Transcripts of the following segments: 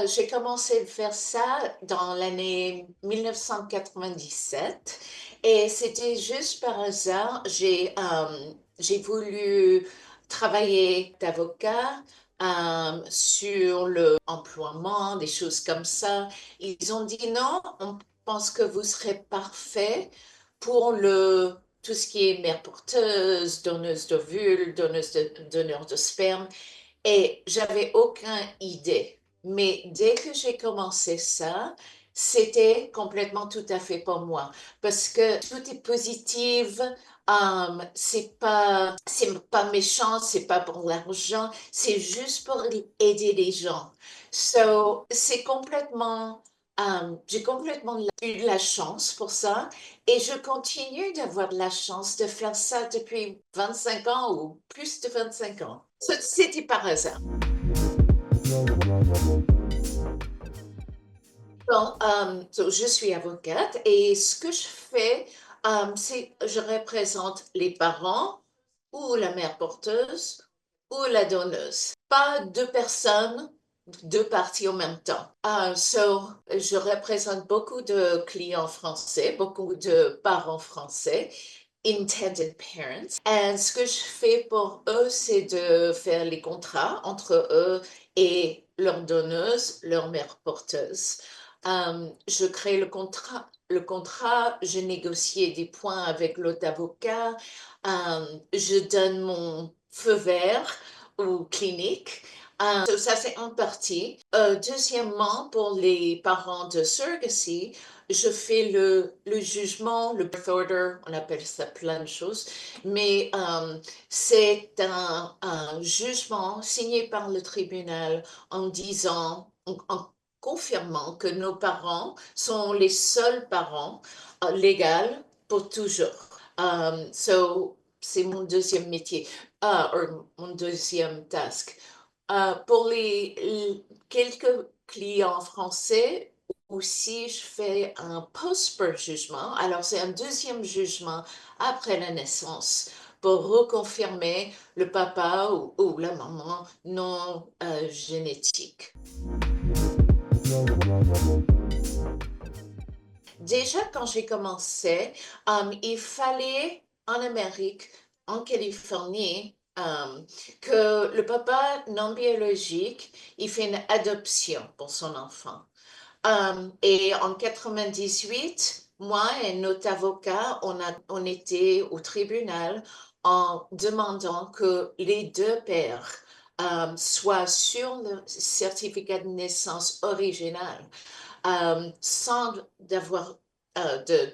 J'ai commencé à faire ça dans l'année 1997 et c'était juste par hasard. J'ai voulu travailler d'avocat sur l'emploiement, des choses comme ça. Ils ont dit non, on pense que vous serez parfait pour tout ce qui est mère porteuse, donneuse d'ovules, donneur de sperme. Et j'avais aucune idée. Mais dès que j'ai commencé ça, c'était complètement tout à fait pour moi. Parce que tout est positif, c'est pas méchant, c'est pas pour l'argent, c'est juste pour aider les gens. So, j'ai complètement eu de la chance pour ça et je continue d'avoir de la chance de faire ça depuis 25 ans ou plus de 25 ans. C'était par hasard. Bon, je suis avocate et ce que je fais, c'est je représente les parents ou la mère porteuse ou la donneuse. Pas deux personnes, deux parties en même temps. Je représente beaucoup de clients français, beaucoup de parents français, intended parents. Et ce que je fais pour eux, c'est de faire les contrats entre eux et leur donneuse, leur mère porteuse. Je crée je négocie des points avec l'autre avocat, je donne mon feu vert aux cliniques. Ça, c'est en partie. Deuxièmement, pour les parents de surrogacy, je fais le jugement, le birth order, on appelle ça plein de choses, mais c'est un jugement signé par le tribunal en disant, en confirmant que nos parents sont les seuls parents légaux pour toujours. C'est mon deuxième métier, ou mon deuxième task. Pour quelques clients français, aussi, je fais un post-birth jugement. Alors, c'est un deuxième jugement après la naissance pour reconfirmer le papa ou la maman non génétique. Déjà, quand j'ai commencé, il fallait en Amérique, en Californie, que le papa non biologique, il fait une adoption pour son enfant. Et en 98, moi et notre avocat, on était au tribunal en demandant que les deux pères soient sur le certificat de naissance original sans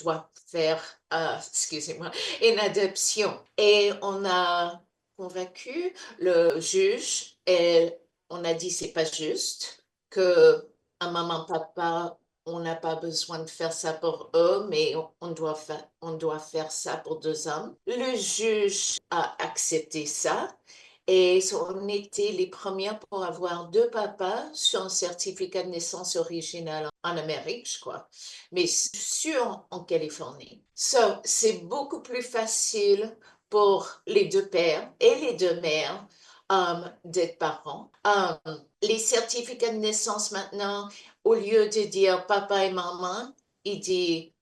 doit faire, excusez-moi, une adoption. Et on a convaincu le juge et on a dit c'est pas juste que un maman papa on n'a pas besoin de faire ça pour eux, mais on doit faire ça pour deux hommes. Le juge a accepté ça et on était les premières pour avoir deux papas sur un certificat de naissance original en Amérique, je crois, mais sûr en Californie. C'est beaucoup plus facile pour les deux pères et les deux mères d'être parents. Les certificats de naissance maintenant, au lieu de dire papa et maman, il dit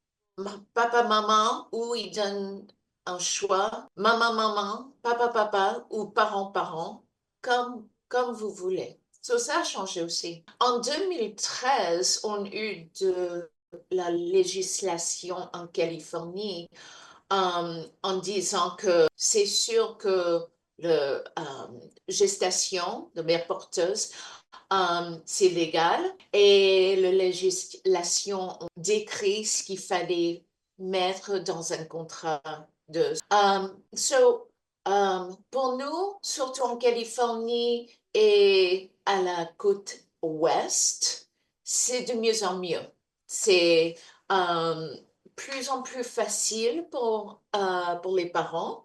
papa, maman, ou il donne un choix, maman, maman, papa, papa, ou parent, parent, comme vous voulez. Ça a changé aussi. En 2013, on a eu de la législation en Californie en disant que c'est sûr que le gestation de mère porteuse, c'est légal et la législation décrit ce qu'il fallait mettre dans un contrat de. Pour nous, surtout en Californie et à la côte ouest, c'est de mieux en mieux. C'est euh, plus en plus facile pour les parents.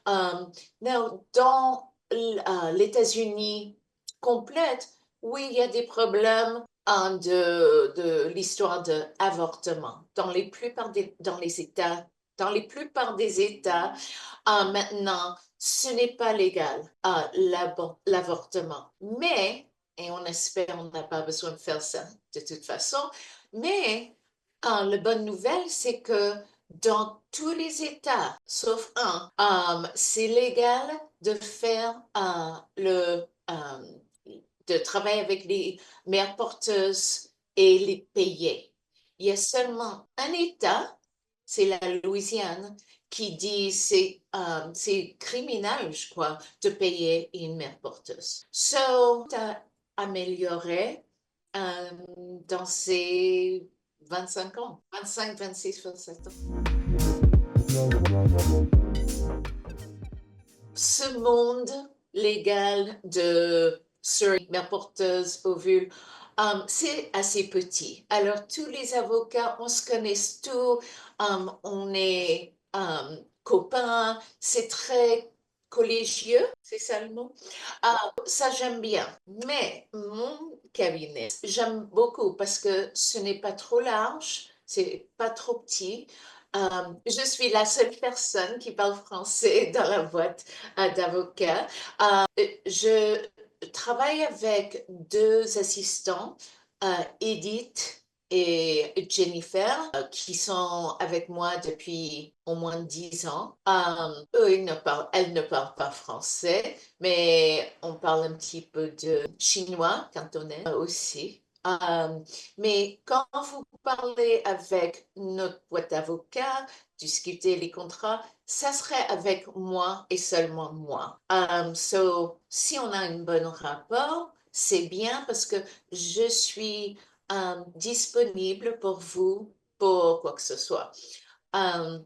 Mais dans l'États-Unis complète, oui, il y a des problèmes de l'histoire de avortement. Dans les plupart dans les États dans les plupart des États, maintenant, ce n'est pas légal, l'avortement. Mais, et on espère on n'a pas besoin de faire ça de toute façon, mais la bonne nouvelle, c'est que dans tous les États, sauf un, c'est légal de faire de travailler avec les mères porteuses et les payer. Il y a seulement un État, c'est la Louisiane, qui dit c'est criminel, je crois, de payer une mère porteuse. So, ça a amélioré euh, dans ces 25 ans, 25, 26, 27 ans. Ce monde légal de mère porteuse, ovule, c'est assez petit. Alors, tous les avocats, on se connaît tous, on est copains, c'est très collégieux, c'est ça le mot? Ça, j'aime bien. Mais mon cabinet, j'aime beaucoup parce que ce n'est pas trop large, c'est pas trop petit. Je suis la seule personne qui parle français dans la boîte d'avocats. Je travaille avec deux assistants, Edith et Jennifer, qui sont avec moi depuis au moins 10 ans. Elles ne parlent pas français, mais on parle un petit peu de chinois, cantonais aussi. Mais quand vous parlez avec notre boîte d'avocats, discuter les contrats, ça serait avec moi et seulement moi. So, si on a un bon rapport, c'est bien parce que je suis disponible pour vous pour quoi que ce soit. On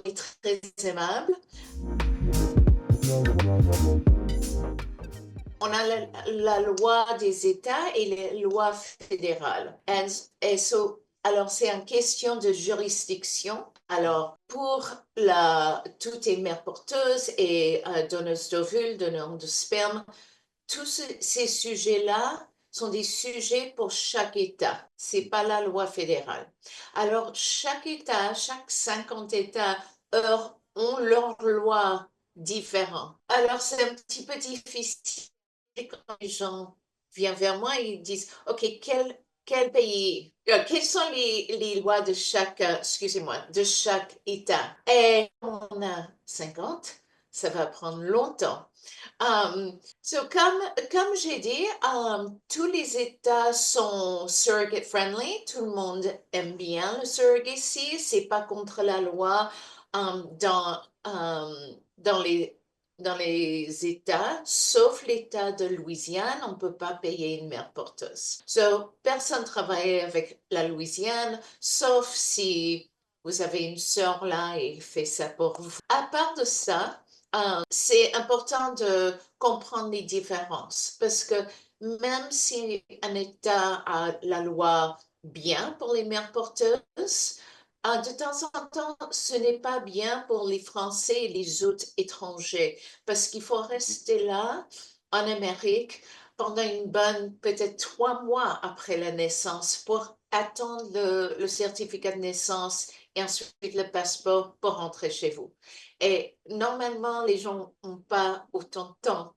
est très aimable. On a la loi des États et les lois fédérales. Alors, c'est une question de juridiction. Alors, pour toutes les mères porteuses et donneuses d'ovules, donneurs de sperme, tous ces sujets-là sont des sujets pour chaque État. C'est pas la loi fédérale. Alors, chaque État, chaque 50 États ont leur loi différente. Alors, c'est un petit peu difficile quand les gens viennent vers moi, ils disent, OK, quel pays, quelles sont les lois de chaque, excusez-moi, de chaque État? Et on a 50, ça va prendre longtemps. Comme j'ai dit, tous les États sont surrogate friendly. Tout le monde aime bien le surrogacy. C'est pas contre la loi dans dans les États, sauf l'État de Louisiane, on ne peut pas payer une mère porteuse. Personne travaille avec la Louisiane, sauf si vous avez une sœur là et il fait ça pour vous. À part de ça, c'est important de comprendre les différences parce que même si un État a la loi bien pour les mères porteuses, de temps en temps, ce n'est pas bien pour les Français et les autres étrangers parce qu'il faut rester là en Amérique pendant une bonne, peut-être 3 mois après la naissance pour attendre le certificat de naissance et ensuite le passeport pour rentrer chez vous. Et normalement, les gens n'ont pas autant de temps.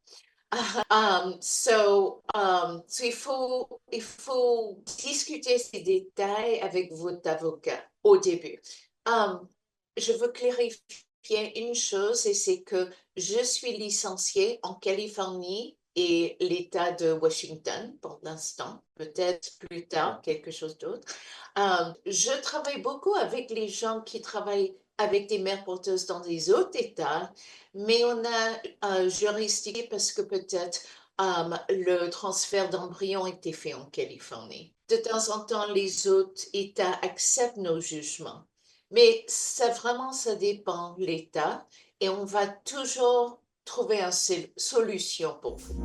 Il faut discuter ces détails avec votre avocat au début. Um, je veux clarifier une chose et c'est que je suis licenciée en Californie et l'État de Washington pour l'instant, peut-être plus tard quelque chose d'autre. Je travaille beaucoup avec les gens qui travaillent avec des mères porteuses dans les autres États, mais on a juridiction parce que peut-être le transfert d'embryon a été fait en Californie. De temps en temps, les autres États acceptent nos jugements, mais ça dépend de l'État et on va toujours trouver une solution pour vous.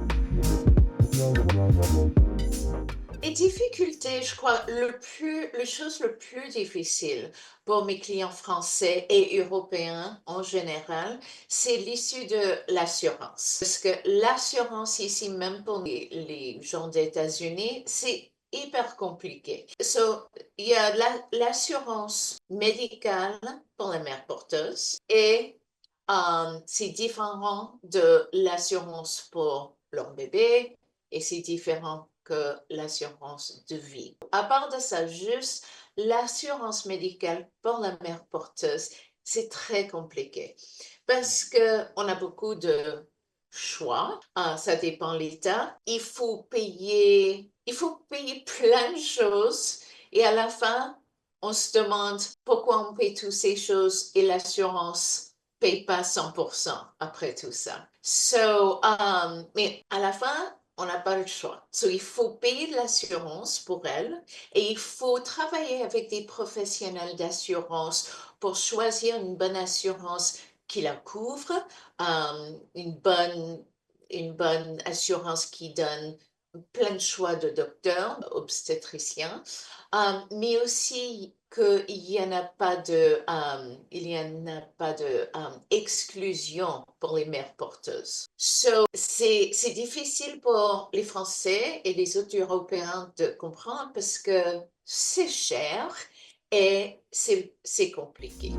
Les difficultés, je crois, la chose le plus difficile pour mes clients français et européens en général, c'est l'issue de l'assurance. Parce que l'assurance ici, même pour les gens des États-Unis, hyper compliqué. Il y a l'assurance médicale pour les mères porteuses et c'est différent de l'assurance pour leur bébé et c'est différent que l'assurance de vie. À part de ça, juste l'assurance médicale pour la mère porteuse, c'est très compliqué parce qu'on a beaucoup de choix. Ça dépend de l'État. Il faut payer plein de choses et à la fin, on se demande pourquoi on paye toutes ces choses et l'assurance paye pas 100% après tout ça. Mais à la fin, on n'a pas le choix. Il faut payer de l'assurance pour elle et il faut travailler avec des professionnels d'assurance pour choisir une bonne assurance qui la couvre, une bonne assurance qui donne plein de choix de docteurs obstétriciens, mais aussi qu'il n'y en a pas de exclusion pour les mères porteuses. C'est difficile pour les Français et les autres Européens de comprendre parce que c'est cher et c'est compliqué.